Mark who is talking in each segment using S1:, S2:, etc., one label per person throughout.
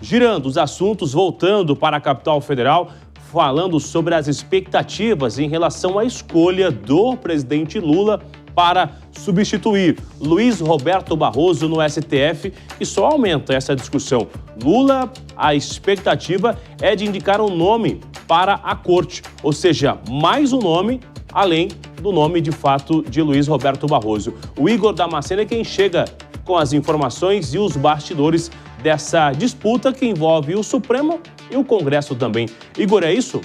S1: girando os assuntos, voltando para a capital federal, falando sobre as expectativas em relação à escolha do presidente Lula para substituir Luiz Roberto Barroso no STF, e só aumenta essa discussão. Lula, a expectativa é de indicar um nome para a corte, ou seja, mais um nome além do nome de fato de Luiz Roberto Barroso. O Igor Damasceno é quem chega com as informações e os bastidores dessa disputa que envolve o Supremo e o Congresso também. Igor, é isso?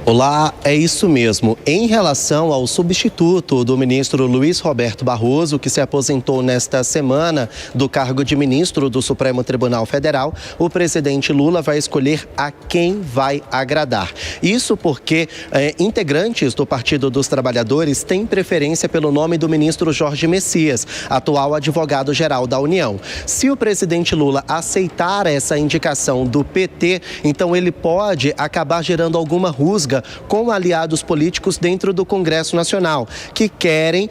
S2: Olá, é isso mesmo. Em relação ao substituto do ministro Luiz Roberto Barroso, que se aposentou nesta semana do cargo de ministro do Supremo Tribunal Federal, o presidente Lula vai escolher a quem vai agradar. Isso porque integrantes do Partido dos Trabalhadores têm preferência pelo nome do ministro Jorge Messias, atual advogado-geral da União. Se o presidente Lula aceitar essa indicação do PT, então ele pode acabar gerando alguma rusga com aliados políticos dentro do Congresso Nacional, que querem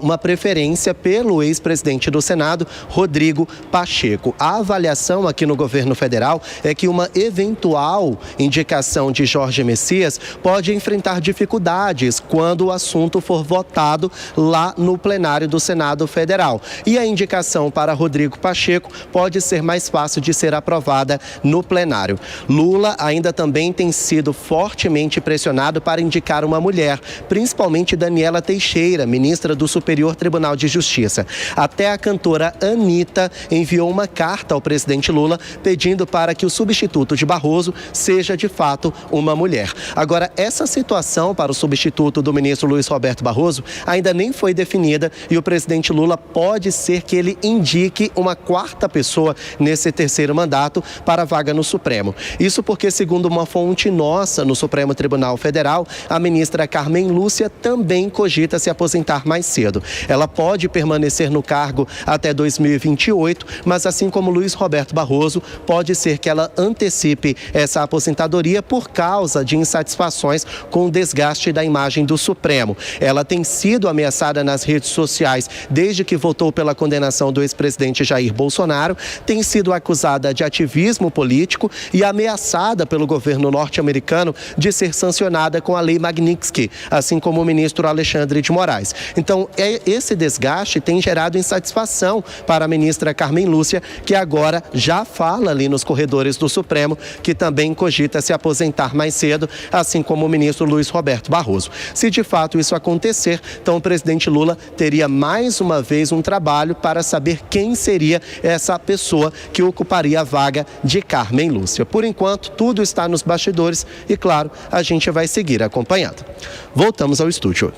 S2: uma preferência pelo ex-presidente do Senado, Rodrigo Pacheco. A avaliação aqui no governo federal é que uma eventual indicação de Jorge Messias pode enfrentar dificuldades quando o assunto for votado lá no plenário do Senado Federal. E a indicação para Rodrigo Pacheco pode ser mais fácil de ser aprovada no plenário. Lula ainda também tem sido fortemente pressionado para indicar uma mulher, principalmente Daniela Teixeira, ministra do Superior Tribunal de Justiça. Até a cantora Anitta enviou uma carta ao presidente Lula pedindo para que o substituto de Barroso seja de fato uma mulher. Agora, essa situação para o substituto do ministro Luiz Roberto Barroso ainda nem foi definida e o presidente Lula pode ser que ele indique uma quarta pessoa nesse terceiro mandato para a vaga no Supremo. Isso porque, segundo uma fonte nossa no Supremo Tribunal Federal, a ministra Carmen Lúcia também cogita se aposentar mais cedo. Ela pode permanecer no cargo até 2028, mas assim como Luiz Roberto Barroso, pode ser que ela antecipe essa aposentadoria por causa de insatisfações com o desgaste da imagem do Supremo. Ela tem sido ameaçada nas redes sociais desde que votou pela condenação do ex-presidente Jair Bolsonaro, tem sido acusada de ativismo político e ameaçada pelo governo norte-americano de ser sancionada com a Lei Magnitsky, assim como o ministro Alexandre de Moraes. Então, esse desgaste tem gerado insatisfação para a ministra Carmen Lúcia, que agora já fala ali nos corredores do Supremo, que também cogita se aposentar mais cedo, assim como o ministro Luiz Roberto Barroso. Se de fato isso acontecer, então o presidente Lula teria mais uma vez um trabalho para saber quem seria essa pessoa que ocuparia a vaga de Carmen Lúcia. Por enquanto, tudo está nos bastidores e, claro, a gente vai seguir acompanhando. Voltamos ao estúdio.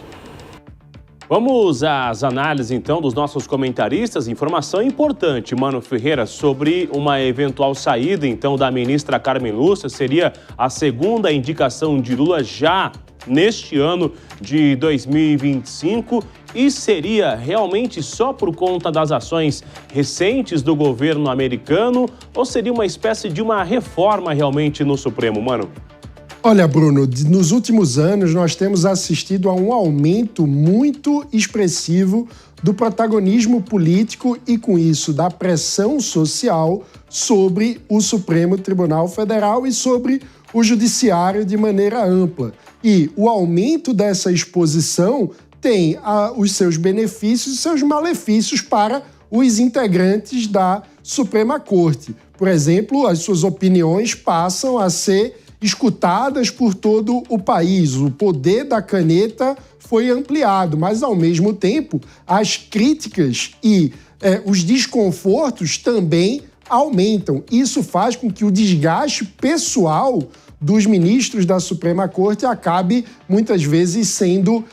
S1: Vamos às análises, então, dos nossos comentaristas. Informação importante, Mano Ferreira, sobre uma eventual saída, então, da ministra Carmen Lúcia. Seria a segunda indicação de Lula já neste ano de 2025 e seria realmente só por conta das ações recentes do governo americano ou seria uma espécie de uma reforma realmente no Supremo, Mano?
S3: Olha, Bruno, nos últimos anos nós temos assistido a um aumento muito expressivo do protagonismo político e, com isso, da pressão social sobre o Supremo Tribunal Federal e sobre o Judiciário de maneira ampla. E o aumento dessa exposição tem os seus benefícios e seus malefícios para os integrantes da Suprema Corte. Por exemplo, as suas opiniões passam a ser escutadas por todo o país. O poder da caneta foi ampliado, mas, ao mesmo tempo, as críticas e os desconfortos também aumentam. Isso faz com que o desgaste pessoal dos ministros da Suprema Corte acabe, muitas vezes, sendo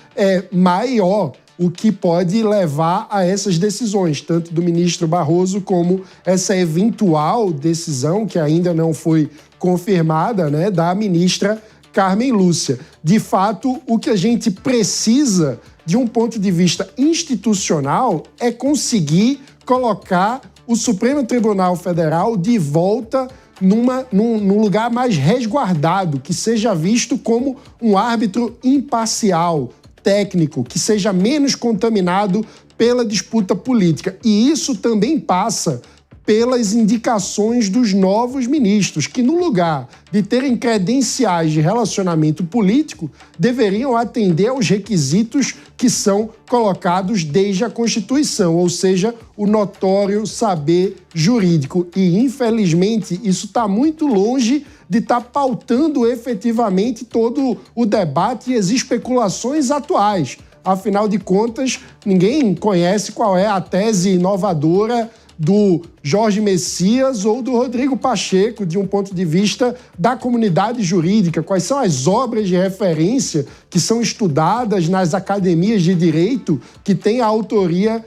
S3: maior, o que pode levar a essas decisões, tanto do ministro Barroso como essa eventual decisão, que ainda não foi confirmada, né, da ministra Carmen Lúcia. De fato, o que a gente precisa, de um ponto de vista institucional, é conseguir colocar o Supremo Tribunal Federal de volta num lugar mais resguardado, que seja visto como um árbitro imparcial, técnico, que seja menos contaminado pela disputa política. E isso também passa pelas indicações dos novos ministros, que no lugar de terem credenciais de relacionamento político, deveriam atender aos requisitos que são colocados desde a Constituição, ou seja, o notório saber jurídico. E, infelizmente, isso está muito longe de estar pautando efetivamente todo o debate e as especulações atuais. Afinal de contas, ninguém conhece qual é a tese inovadora do Jorge Messias ou do Rodrigo Pacheco, de um ponto de vista da comunidade jurídica. Quais são as obras de referência que são estudadas nas academias de direito que têm a autoria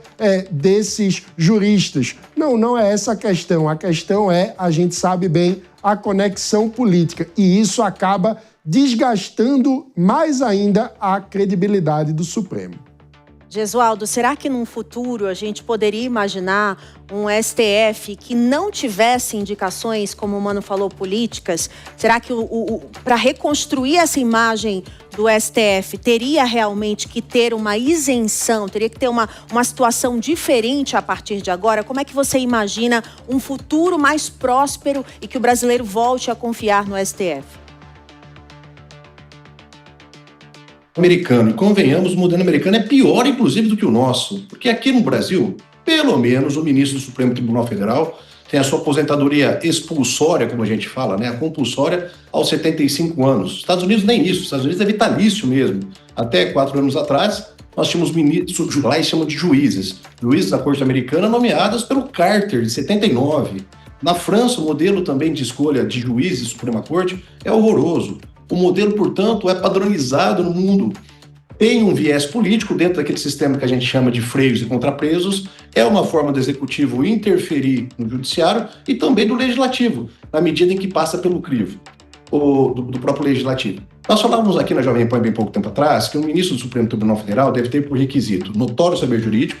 S3: desses juristas? Não é essa a questão. A questão é, a gente sabe bem, a conexão política. E isso acaba desgastando mais ainda a credibilidade do Supremo.
S4: Gesualdo, será que num futuro a gente poderia imaginar um STF que não tivesse indicações, como o Mano falou, políticas? Será que para reconstruir essa imagem do STF teria realmente que ter uma isenção, teria que ter uma situação diferente a partir de agora? Como é que você imagina um futuro mais próspero e que o brasileiro volte a confiar no STF?
S5: Americano, e convenhamos, o modelo americano é pior, inclusive, do que o nosso, porque aqui no Brasil, pelo menos, o ministro do Supremo Tribunal Federal tem a sua aposentadoria expulsória, como a gente fala, né, a compulsória, aos 75 anos. Os Estados Unidos nem isso, os Estados Unidos é vitalício mesmo. Até 4 anos atrás, nós tínhamos ministros, lá eles chamam de juízes da Corte Americana nomeados pelo Carter, de 79. Na França, o modelo também de escolha de juízes da Suprema Corte é horroroso. O modelo, portanto, é padronizado no mundo. Tem um viés político dentro daquele sistema que a gente chama de freios e contrapesos. É uma forma do executivo interferir no judiciário e também do legislativo, na medida em que passa pelo crivo do próprio legislativo. Nós falávamos aqui na Jovem Pan bem pouco tempo atrás que um ministro do Supremo Tribunal Federal deve ter por requisito notório saber jurídico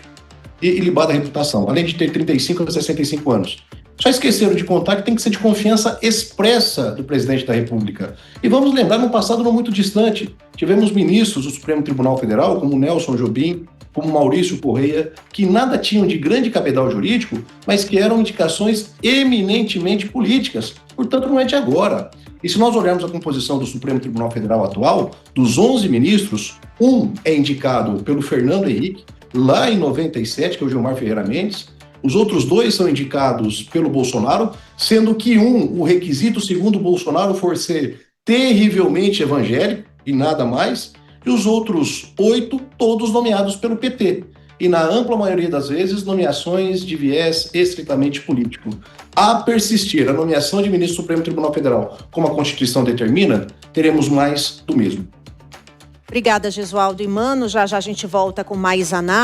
S5: e ilibada reputação, além de ter 35 a 65 anos. Só esqueceram de contar que tem que ser de confiança expressa do presidente da República. E vamos lembrar, no passado não muito distante, tivemos ministros do Supremo Tribunal Federal, como Nelson Jobim, como Maurício Correia, que nada tinham de grande cabedal jurídico, mas que eram indicações eminentemente políticas. Portanto, não é de agora. E se nós olharmos a composição do Supremo Tribunal Federal atual, dos 11 ministros, um é indicado pelo Fernando Henrique, lá em 97, que é o Gilmar Ferreira Mendes. Os outros 2 são indicados pelo Bolsonaro, sendo que o requisito, segundo o Bolsonaro, for ser terrivelmente evangélico e nada mais, e os outros 8, todos nomeados pelo PT. E na ampla maioria das vezes, nomeações de viés estritamente político. A persistir a nomeação de ministro do Supremo Tribunal Federal, como a Constituição determina, teremos mais do mesmo.
S4: Obrigada, Gesualdo e Mano. Já a gente volta com mais análise.